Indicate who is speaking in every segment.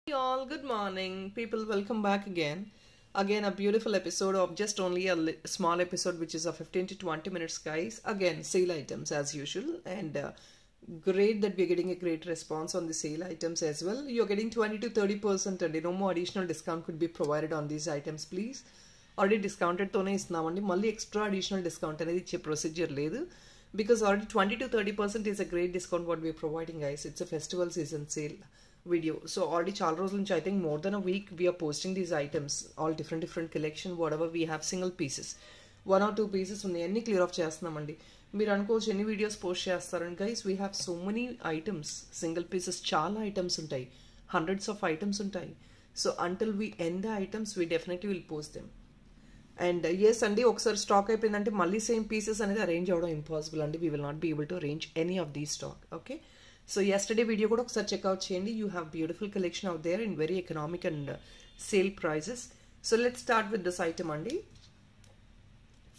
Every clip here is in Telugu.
Speaker 1: Hey all, good morning. People, welcome back again. Again, a beautiful episode of just only a small episode, which is a 15 to 20 minutes, guys. Again, sale items as usual. And great that we're getting a great response on the sale items as well. You're getting 20 to 30% and no more additional discount could be provided on these items, please. Already discounted తోనే ఇస్తున్నామండి మళ్ళీ ఎక్స్ట్రా అడిషనల్ డిస్కౌంట్ అనేది ఇచ్చే ప్రొసీజర్ లేదు because already 20 to 30% is a great discount what we're providing, guys. It's a festival season sale video, so already చాలా రోజుల నుంచి I think more than a week we are posting these items, all different collection, whatever we have single pieces, 1 or 2 pieces ఉన్నాయి అన్ని క్లియర్ ఆఫ్ చేస్తున్నామండి. మీరు అనుకోవచ్చు ఎన్ని వీడియోస్ పోస్ట్ చేస్తారని. Guys we have so many items, single pieces చాలా ఐటమ్స్ ఉంటాయి, హండ్రెడ్స్ ఆఫ్ ఐటమ్స్ ఉంటాయి. So until we end the items we definitely will post them. And yes అండి, ఒకసారి స్టాక్ అయిపోయిందంటే మళ్ళీ సేమ్ పీసెస్ అనేది అరేంజ్ అవ్వడం ఇంపాసిబుల్ అండి. We will not be able to arrange any of the stock. Okay, so yesterday video కూడా ఒకసారి చెక్అవుట్ చేయండి. You have beautiful collection out there in very economic and sale prices. So let's start with this item అండి.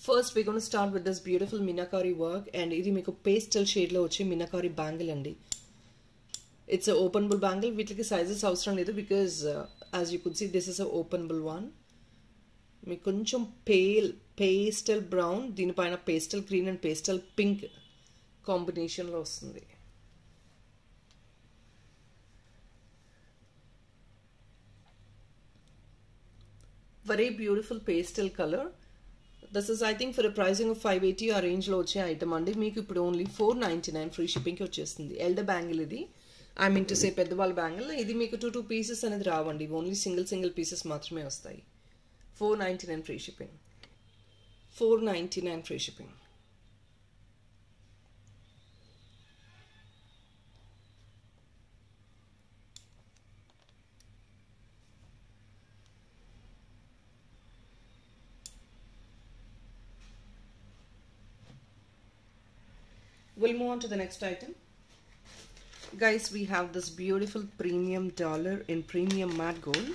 Speaker 1: First we gonna start with this beautiful meenakari work. And ఇది మీకు పేస్టల్ షేడ్లో వచ్చే మీనాకారీ బ్యాంగిల్ అండి. It's openable bangle. వీటికి సైజెస్ అవసరం లేదు because as you could see this is a openable one. మీకు కొంచెం పేస్టల్ బ్రౌన్, దీనిపైన pastel green and pastel pink కాంబినేషన్లో వస్తుంది. Very beautiful pastel colour. This is I think for pricing of 580 ఆ రేంజ్లో వచ్చే ఐటమ్ అండి. మీకు ఇప్పుడు ఓన్లీ 499 ఫ్రీ షిప్పింగ్కి వచ్చేస్తుంది. ఎల్డర్ బ్యాంగిల్ ఇది, ఐ మీన్ టు సే పెద్దవాళ్ళ బ్యాంగిల్. ఇది మీకు 2 పీసెస్ అనేది రావండి, ఓన్లీ సింగిల్ పీసెస్ మాత్రమే వస్తాయి. 499 free shipping. 499 free shipping. We'll move on to the next item. Guys, we have this beautiful premium dollar in premium matte gold.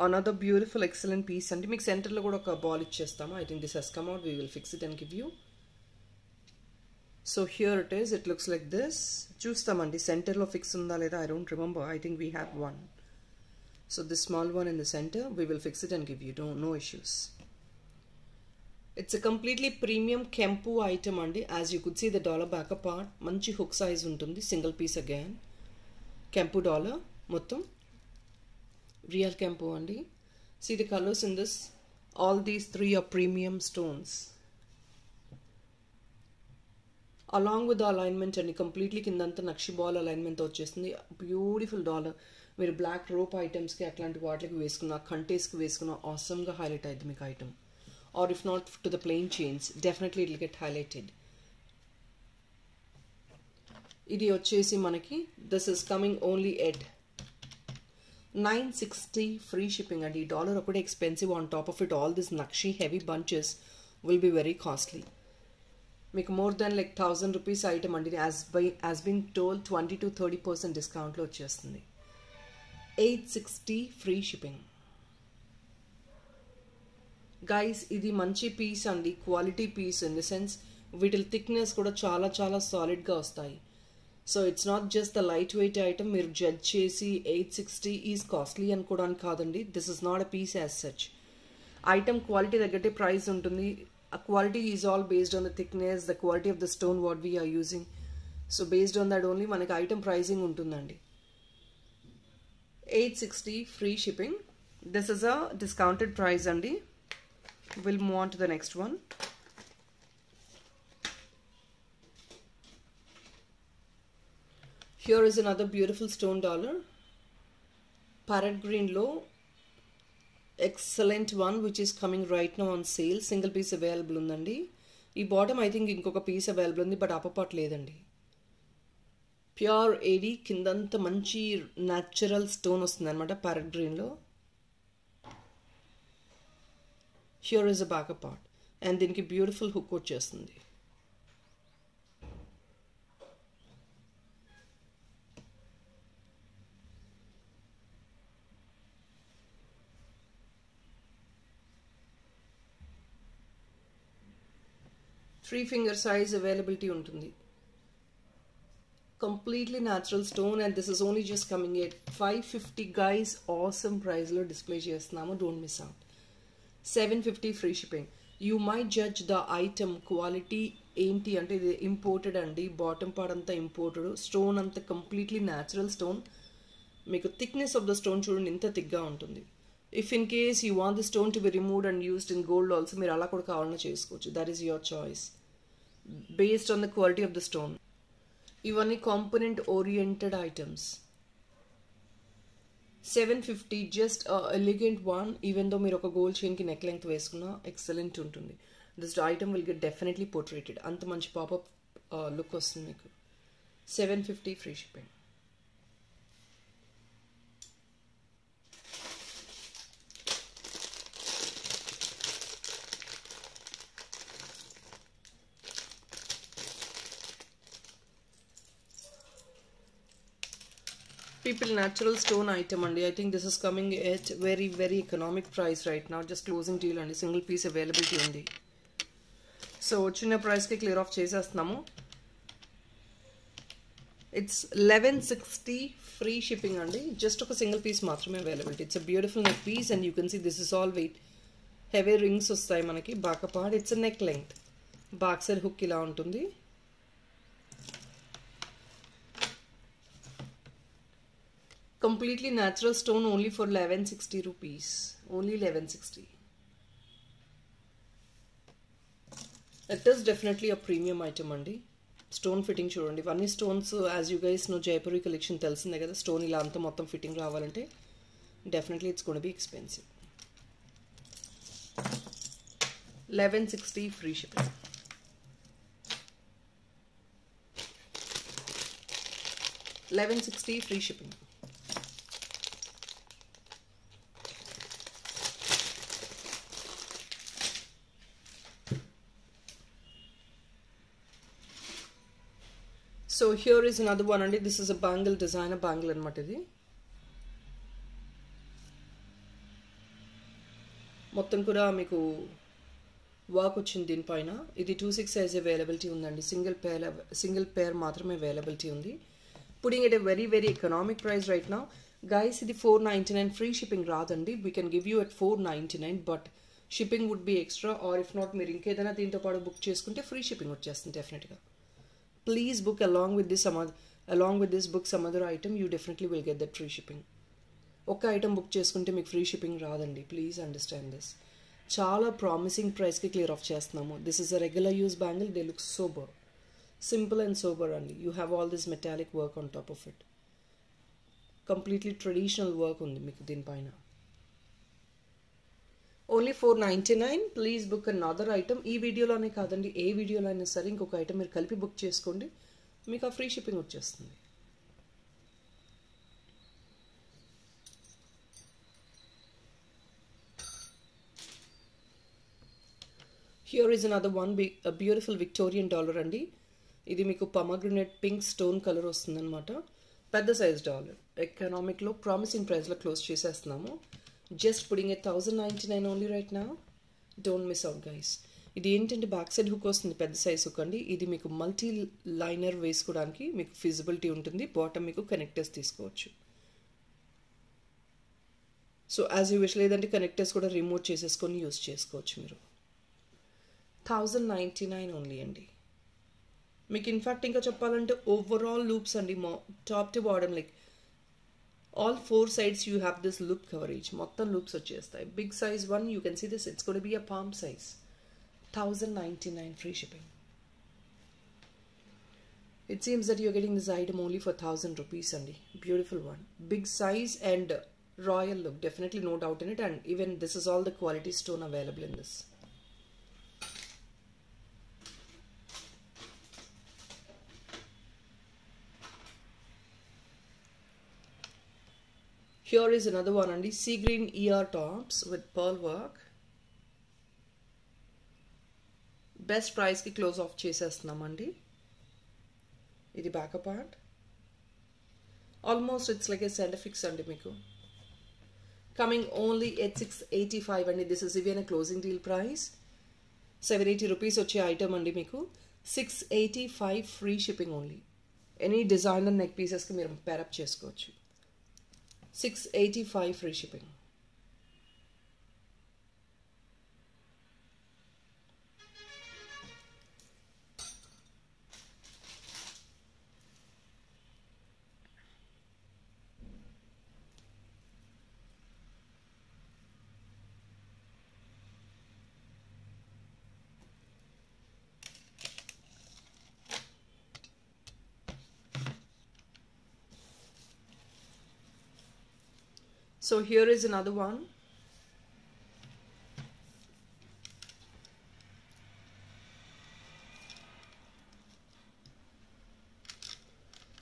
Speaker 1: Another beautiful excellent piece and మీకు సెంటర్లో కూడా ఒక బాల్ ఇచ్చేస్తాము. I think this has come out. We will fix it and give you. So here it is. It looks like this. చూస్తామండి సెంటర్లో ఫిక్స్ ఉందా లేదా. I don't remember. I think we have one. So this small one in the center, we will fix it and give you. No issues. It's a completely premium Kempu item అండి. As you could see the dollar back part, మంచి hook size ఉంటుంది. Single piece again. Kempu dollar మొత్తం real Kempu andi. See the colors in this. All these 3 are premium stones. Along with the alignment and completely kindanta nakshi ball alignment తో వచ్చేస్తుంది. Beautiful dollar. మీరు బ్లాక్ రోప్ ఐటమ్స్కి అట్లాంటి వాటికి వేసుకున్న, కంటేస్కి వేసుకున్న ఆసమ్గా హైలైట్ అయింది మీకు item. Or if not to the plain chains, definitely it will get highlighted. ఇది వచ్చేసి మనకి this is coming only at 960 free shipping and dollar ఒకటే expensive. On top of it all this nakshi heavy bunches will be very costly. మీకు more than like 1000 rupees item అండి. as been told 20 to 30% discount లో వచ్చేస్తుంది. 860 free shipping. గైస్ ఇది మంచి పీస్ అండి, quality piece in the sense వీటి థిక్నెస్ కూడా చాలా చాలా సాలిడ్గా వస్తాయి. So it's not just the light weight item. మీరు జడ్జ్ చేసి 860 ఈజ్ కాస్ట్లీ అనుకోవడానికి కాదండి. This is not a piece as such. Item quality తగ్గట్టే ప్రైస్ ఉంటుంది. ఆ quality is all based on the thickness, the quality of the stone what we are using. So based on that only మనకి ఐటమ్ ప్రైజింగ్ ఉంటుందండి. 860 free shipping. This is a discounted price అండి. We'll move on to the next one. Here is another beautiful stone dollar. Parrot green low. Excellent one which is coming right now on sale. Single piece available undandi. Ee bottom I think inkoka piece available undi but upper part ledandi. Pure AD kindanta manchi natural stone vastundi anamata parrot green lo. Here is a backup part and దీనికి బ్యూటిఫుల్ హుక్ వచ్చేస్తుంది. త్రీ ఫింగర్ సైజ్ అవైలబిలిటీ ఉంటుంది. completely natural stone, and this is only just coming at 550 guys. Awesome price lo display chestunnamo, don't miss out. 750 free shipping. You might judge the item quality ఏంటి అంటే ఇది ఇంపోర్టెడ్ అండి, బాటమ్ పార్ట్ అంతా ఇంపోర్టెడ్, స్టోన్ అంతా కంప్లీట్లీ న్యాచురల్ స్టోన్. మీకు థిక్నెస్ ఆఫ్ ద స్టోన్ చూడండి ఎంత థిక్గా ఉంటుంది. If in case you want the stone to be removed and used in gold also, మీరు అలా కూడా కావాలన్నా చేసుకోవచ్చు. That is your choice based on the quality of the stone. ఇవన్నీ component oriented items. 750 just elegant one. Even though మీరు ఒక గోల్డ్ చైన్కి నెక్ లెంగ్త్ వేసుకున్నా ఎక్సలెంట్ ఉంటుంది. This item will get definitely portrayed. అంత మంచి పాపప్ లుక్ వస్తుంది మీకు. 750 free shipping. People natural stone item andi. I think this is coming at very economic price right now. Just closing deal andi, single piece availability undi. So chinna price ki clear off chestunnamu. It's 1160 free shipping andi. Just oka single piece maatrame availability. It's a beautiful neck piece and you can see this is all weight. Heavy rings vastayi manaki. Back part it's a neck length. Back side hook ila untundi. Completely natural stone only for 1160 rupees. Only 1160. It is definitely a premium item andi. Stone fitting chudandi. One stones, as you guys know, Jaipuri collection telusinde kada, stone ila anta mottham fitting ravalante definitely it's going to be expensive. 1160 free shipping. $1160 free shipping. So here is another one and this is a bangle, designer bangle anamata. Idi మొత్తం కూడా మీకు వర్క్ వచ్చింది దీనిపైన. ఇది 26 సైజ్ అవైలబిలిటీ ఉందండి. సింగిల్ పేర్ మాత్రమే అవైలబిలిటీ ఉంది. Putting at a very economic price right now guys. ఇది 499 ఫ్రీ షిప్పింగ్ రాదండి. We can give you at 499 but shipping would be extra, or if not మీరు ఇంకేదైనా దీంతో పాటు బుక్ చేసుకుంటే ఫ్రీ షిప్పింగ్ వచ్చేస్తుంది డెఫినెట్గా. Please book along with this book some other item, you definitely will get that free shipping. ఒక ఐటమ్ బుక్ చేసుకుంటే మీకు ఫ్రీ షిప్పింగ్ రాదండి. Please understand this. చాలా ప్రామిసింగ్ ప్రైస్కి క్లియర్ ఆఫ్ చేస్తున్నాము. This is a regular use bangle. They look sober, simple and sober అండి. You have all this metallic work on top of it. Completely traditional work ఉంది మీకు దీనిపైన. Only 499. Please book another item. ఈ వీడియోలోనే కాదండి, ఏ వీడియోలో అయినా సరే ఇంకొక ఐటమ్ మీరు కలిపి బుక్ చేసుకోండి, మీకు ఆ ఫ్రీ షిప్పింగ్ వచ్చేస్తుంది. Here is another one, a beautiful Victorian dollar అండి. ఇది మీకు pomegranate పింక్ స్టోన్ కలర్ వస్తుందన్నమాట. పెద్ద సైజ్ డాలర్. ఎకనామిక్లో ప్రామిసింగ్ ప్రైస్లో close చేసేస్తున్నాము. Just putting it 1099 only right now. Don't miss out guys. ఇది ఏంటంటే బ్యాక్ సైడ్ హుక్ వస్తుంది, పెద్ద సైజ్ హుక్ అండి. ఇది మీకు మల్టీ లైనర్ వేసుకోవడానికి మీకు ఫిజిబిలిటీ ఉంటుంది. బాటమ్ మీకు కనెక్టర్స్ తీసుకోవచ్చు. సో యాజ్ యూ విష్, లేదంటే కనెక్టర్స్ కూడా రిమూవ్ చేసేసుకొని యూస్ చేసుకోవచ్చు మీరు. 1099 ఓన్లీ అండి. మీకు ఇన్ఫ్యాక్ట్ ఇంకా చెప్పాలంటే ఓవరాల్ లూప్స్ అండి, top to bottom like all four sides you have this loop coverage. మొత్తం loops వచ్చేస్తాయి. Big size one, you can see this, it's going to be a palm size. 1099 free shipping. It seems that you're getting this item only for 1000 rupees only. Beautiful one. Big size and royal look. Definitely no doubt in it. And even this is all the quality stone available in this. Here is another one and sea green ear tops with pearl work. Best price ki close off చేసేస్తున్నామండి. ఇది back part. Almost it's like a scientific అండి మీకు. Coming only at 685 and this is even a closing deal price. 780 rupees వచ్చే item అండి మీకు. 685 free shipping only. Any designer neck పీసెస్కి మీరు పేరప్ చేసుకోవచ్చు. 685 free shipping. So here is another one.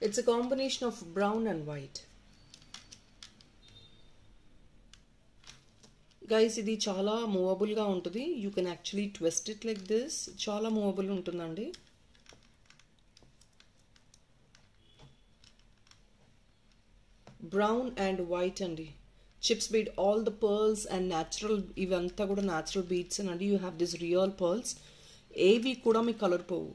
Speaker 1: It's a combination of brown and white. Guys, ఇది చాలా మూవబుల్ గా ఉంటుంది. You can actually twist it like this. చాలా మూవబుల్ ఉంటుందండి. Brown and white అండి. Chips bead, all the pearls and natural, ఇవంతా కూడా natural beads and you have this real pearls. ఏవి కూడా మీ కలర్ పోవు.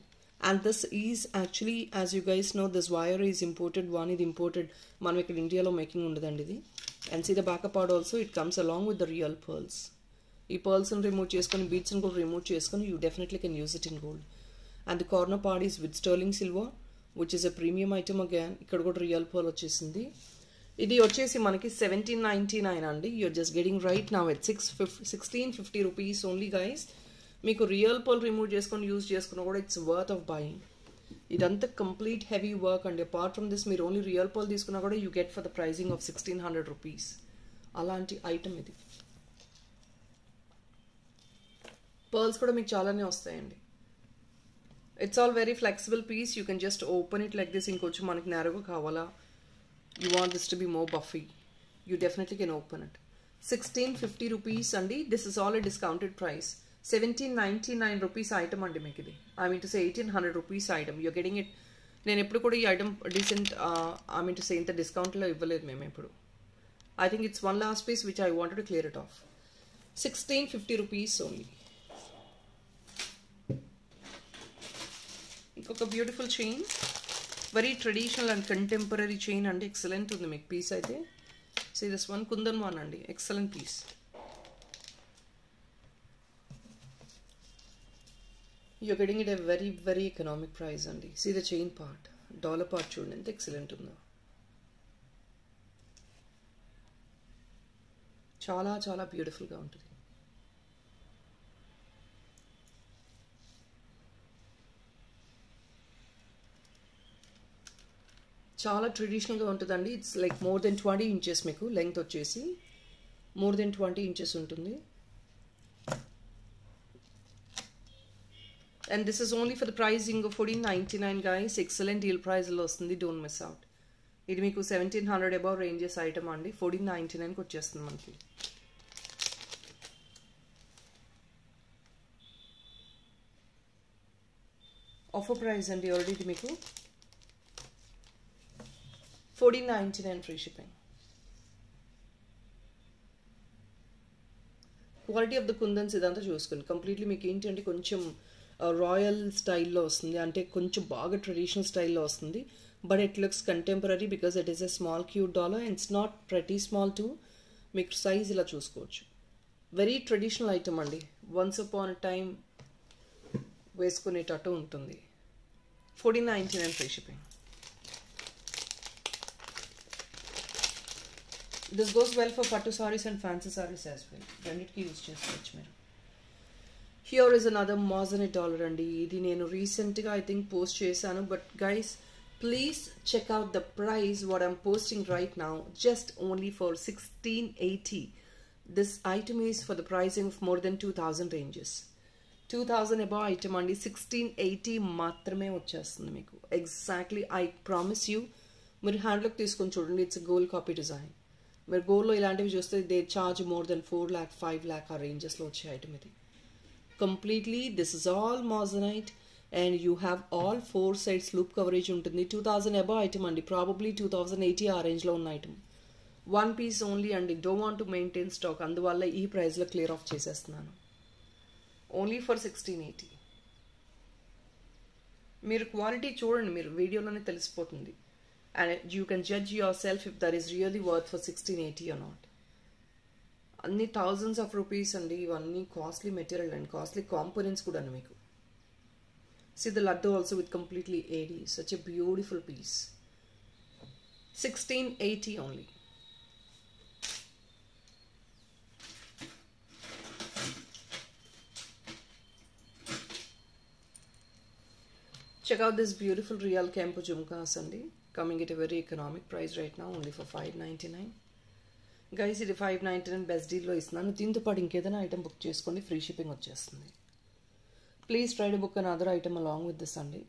Speaker 1: And this is actually, as you guys know, this wire is imported one. ఇది imported, మనం ఇక్కడ ఇండియాలో మేకింగ్ ఉండదండి ఇది. And see the backup part also, it comes along with the real pearls. ఈ pearls ని రిమూవ్ చేసుకొని beads ని కూడా రిమూవ్ చేసుకొని you definitely can use it in gold. And the corner part is with sterling silver, which is a premium item again. ఇక్కడ కూడా real pearl వచ్చేసింది. ఇది వచ్చేసి మనకి 1799 అండి. You're just getting right now at 1650 rupees only guys. మీకు రియల్ పర్ల్ రిమూవ్ చేసుకొని యూజ్ చేసుకున్నా కూడా ఇట్స్ వర్త్ ఆఫ్ బయింగ్. ఇదంతా కంప్లీట్ హెవీ వర్క్ అండి. అపార్ట్ ఫ్రమ్ దిస్ మీరు ఓన్లీ రియల్ పర్ల్ తీసుకున్నా కూడా you get for the pricing of 1600 rupees. అలాంటి ఐటమ్ ఇది. పర్ల్స్ కూడా మీకు చాలానే వస్తాయండి. It's all very flexible piece. You can just open it like this. ఇంకొంచెం మనకి నేరుగా కావాలా, you want this to be more puffy, you definitely can open it. 1650 rupees andi. This is all a discounted price. 1799 rupees item andi meeku idi. I mean to say 1800 rupees item. You're getting it. నేను ఎప్పుడు కూడా ఈ item decent I mean to say ఇంత డిస్కౌంట్లో ఇవ్వలేదు మేము ఎప్పుడు. I think it's one last piece which I wanted to clear it off. 1650 rupees only. ఇంకొక beautiful chain, very traditional and contemporary chain అండి. ఎక్సలెంట్ ఉంది మీకు పీస్ అయితే. See this one, kundan one అండి. Excellent piece. You're getting it at a very, very economic price అండి. See the chain part, dollar part చూడండి ఎంత ఎక్సలెంట్ ఉందో. చాలా చాలా బ్యూటిఫుల్గా ఉంటుంది. చాలా ట్రెడిషనల్గా ఉంటుందండి. It's like more than 20 inches మీకు లెంగ్త్ వచ్చేసి మోర్ దెన్ 20 ఇంచెస్ ఉంటుంది. And this is only for the pricing of 1499 guys. Excellent deal ప్రైజ్లో వస్తుంది. Don't miss out. ఇది మీకు 1700 అబౌవ్ రేంజెస్ ఐటమ్ అండి. 1499కి వచ్చేస్తుంది మనకి. ఆఫర్ ప్రైస్ అండి ఆల్రెడీ ఇది మీకు 1499 free shipping. Quality of the kundans ఇదంతా చూసుకోండి. కంప్లీట్లీ మీకు ఏంటి అంటే కొంచెం రాయల్ స్టైల్లో వస్తుంది, అంటే కొంచెం బాగా ట్రెడిషనల్ స్టైల్లో వస్తుంది. But it looks contemporary because it is a small cute dollar and it's not pretty small to. మీకు సైజ్ ఇలా చూసుకోవచ్చు. వెరీ ట్రెడిషనల్ ఐటమ్ అండి. వన్స్ అపాన్ అ టైమ్ వేసుకునేటట్టు ఉంటుంది. 1499 free shipping. This goes well for pattu sarees and fancy sarees as well. రెండిటికి యూజ్ చేసుకోవచ్చు మీరు. Here is another moissanite dollar అండి. ఇది నేను రీసెంట్గా ఐ థింక్ పోస్ట్ చేశాను. But guys please check out the price what I'm posting right now. Just only for 1680. This item is for the pricing of more than 2000 ranges. 2000 above item అండి. 1680 మాత్రమే వచ్చేస్తుంది మీకు. Exactly I promise you. మీరు హ్యాండ్లోకి తీసుకొని చూడండి. It's gold copy design. మీరు గోల్డ్లో ఇలాంటివి చూస్తే they charge more than 4 lakh 5 lakh ఆ రేంజెస్లో వచ్చే ఐటమ్ ఇది. Completely this is all moissanite and you have all 4 sides loop coverage ఉంటుంది. 2000 అబౌవ్ ఐటమ్ అండి. ప్రాబబ్లీ 2080 ఆ రేంజ్లో ఉన్న ఐటమ్. 1 piece ఓన్లీ అండి. Don't want to maintain stock, అందువల్ల ఈ ప్రైస్లో క్లియర్ ఆఫ్ చేసేస్తున్నాను. Only for 1680. మీరు క్వాలిటీ చూడండి, మీరు వీడియోలోనే తెలిసిపోతుంది. And you can judge yourself if that is really worth for 1680 or not. అన్ని థౌజండ్స్ ఆఫ్ రూపీస్ అండి, ఇవన్నీ costly material and costly components కూడా మీకు. See the laddu also with completely AD. Such a beautiful piece. 1680 only. Check out this beautiful real Kempu Jhumkas andi. Coming at a very economic price right now, only for 599. Guys, ఇది 599 best deal లో ఇస్తున్నాను. దీంతో పాటు ఇంకేదైనా ఐటమ్ బుక్ చేసుకోండి, ఫ్రీ షిప్పింగ్ వచ్చేస్తుంది. Please try to book another item along with this అండి.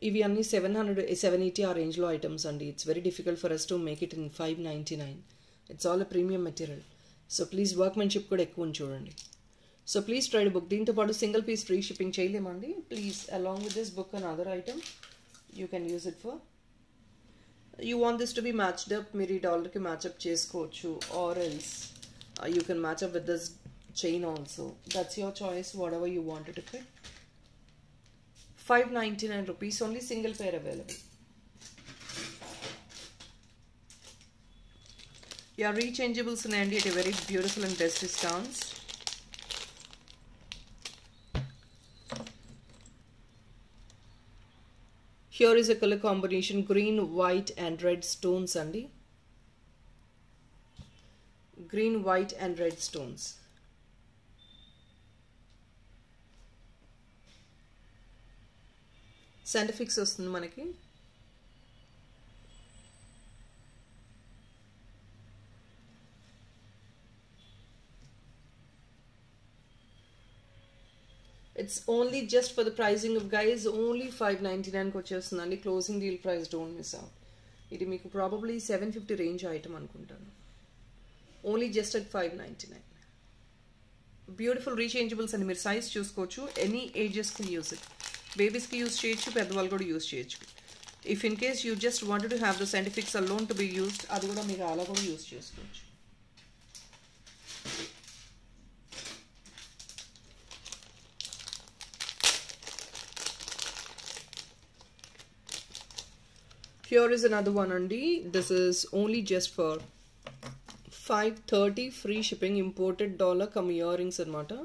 Speaker 1: ఇవి అన్ని 700 780 ఆ రేంజ్లో ఐటమ్స్ అండి. It's very difficult for us to make it in 599. It's all a premium material. So please workmanship కూడా ఎక్కువ చూడండి. So please try to book. దీంతో పాటు సింగిల్ పీస్ ఫ్రీ షిప్పింగ్ చేయలేమండి. Please along with this book another item you can use it for. You want this to be matched up, మీరు ఈ డాలర్కి మ్యాచ్అప్ చేసుకోవచ్చు. Or else you can match up with this chain also. That's your choice, whatever you wanted to pick. 599 rupees only, single pair available. Yeah, rechangeables in India at a very beautiful and best discounts. Here is a color combination, green, white and red stones andi. Green, white and red stones. Scientifics వస్తుంది మనకి. It's only just for the pricing of guys, only 599కి వచ్చేస్తుందండి. Closing deal price, don't miss out. ఇది మీకు ప్రాబబ్లీ 750 రేంజ్ ఐటమ్ అనుకుంటాను. Only just at 599. Beautiful rechangeables అండి. మీరు సైజ్ చూసుకోవచ్చు, ఎనీ ఏజెస్కి యూజ్ ఇట్. బేబీస్కి యూజ్ చేయొచ్చు, పెద్దవాళ్ళు కూడా యూజ్ చేయొచ్చు. If in case you just wanted to have the scientifics alone to be used, అది కూడా మీరు అలా కూడా యూజ్ చేసుకోవచ్చు. Here is another one andi. This is only just for 530 free shipping, imported dollar come earrings anamata.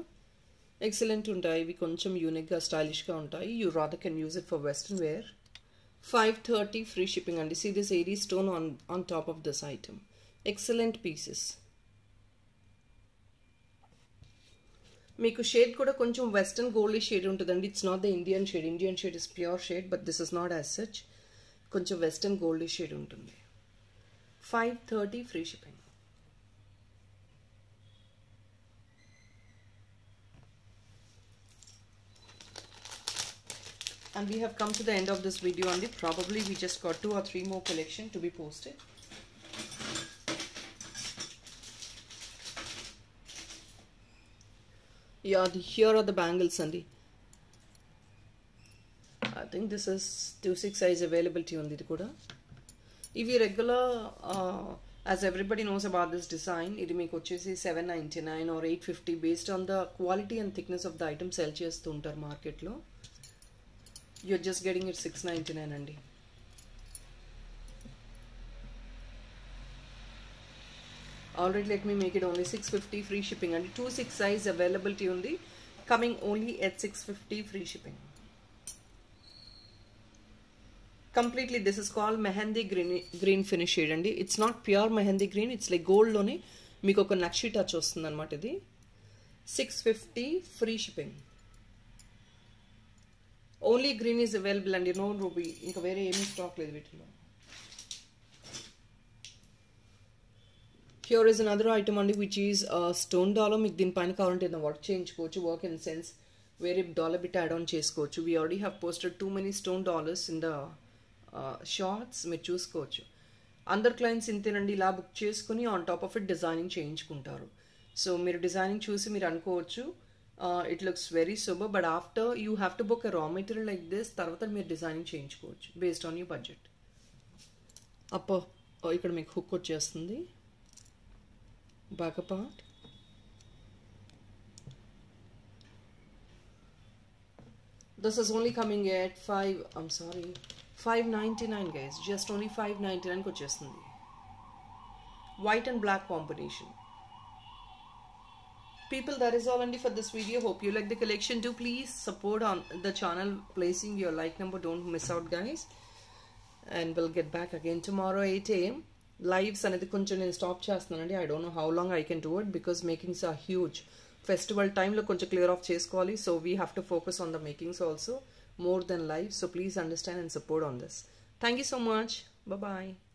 Speaker 1: Excellent ఉంటాయి ఇవి, కొంచెం యూనిక్గా స్టైలిష్గా ఉంటాయి. You rather can use it for western wear. 530 free shipping అండి. See this AD stone on top of this item. Excellent pieces. మీకు షేడ్ కూడా కొంచెం వెస్ట్రన్ గోల్డ్ షేడ్ ఉంటుందండి. It's not the Indian shade. Indian shade is pure shade, but this is not as such. కొంచెం వెస్ట్రన్ గోల్డ్ షేడ్ ఉంటుంది. 530 free shipping. And we have come to the end of this video only. Probably we just got 2 or 3 more collection to be posted. Yeah, here are the bangles andi. I think this is 26 size availability on ఇది కూడా. ఇవి regular as everybody knows about this design, ఇది మీకు వచ్చేసి 799 or 850 based on the quality and thickness of the item sell చేస్తూ ఉంటారు మార్కెట్లో. You're just getting it 699 andi. Alright, let me make it only 650 free shipping andi. 26 size availability undi, coming only at 650 free shipping. Completely, this is called mehendi green finish shade andi. It's not pure mehendi green, it's like gold lone meeku oka nakshi touch vastundi anamata. Idi 650 free shipping. Only green is available అండి, నో రూబీ. ఇంకా వేరే ఏమీ స్టాక్ లేదు వీటిలో. హియర్ ఇస్ అనదర్ ఐటమ్ అండి, విచ్ ఈజ్ స్టోన్ డాలర్. మీకు దీనిపైన కావాలంటే వర్క్ చేయించుకోవచ్చు. వర్క్ ఇన్ సెన్స్ వేరే డాలర్ బిట్ యాడ్ ఆన్ చేసుకోవచ్చు. We already have posted too many stone dollars in the shorts, మీరు చూసుకోవచ్చు. అందరు క్లయింట్స్ ఇంతేనండి, ఇలా బుక్ చేసుకుని on top of it designing చేయించుకుంటారు. సో మీరు డిజైనింగ్ చూసి మీరు అనుకోవచ్చు it looks very sober, but after you have to book a raw material like this, తర్వాత మీరు డిజైనింగ్ చేయించుకోవచ్చు based on your budget. అప్పో ఇక్కడ మీకు హుక్ వచ్చేస్తుంది, back part. This is only coming at 599 guys. Just only 599 kochestundi. White and black combination. People, that is all only for this video. Hope you like the collection. Do please support on the channel, placing your like number. Don't miss out guys. And we'll get back again tomorrow 8 a.m. Lives anedi koncham nenu stop chestunanandi. I don't know how long I can do it because makings are huge. Festival time lo koncham clear off chesukovali, so we have to focus on the makings also more than live. So please understand and support on this. Thank you so much. Bye bye.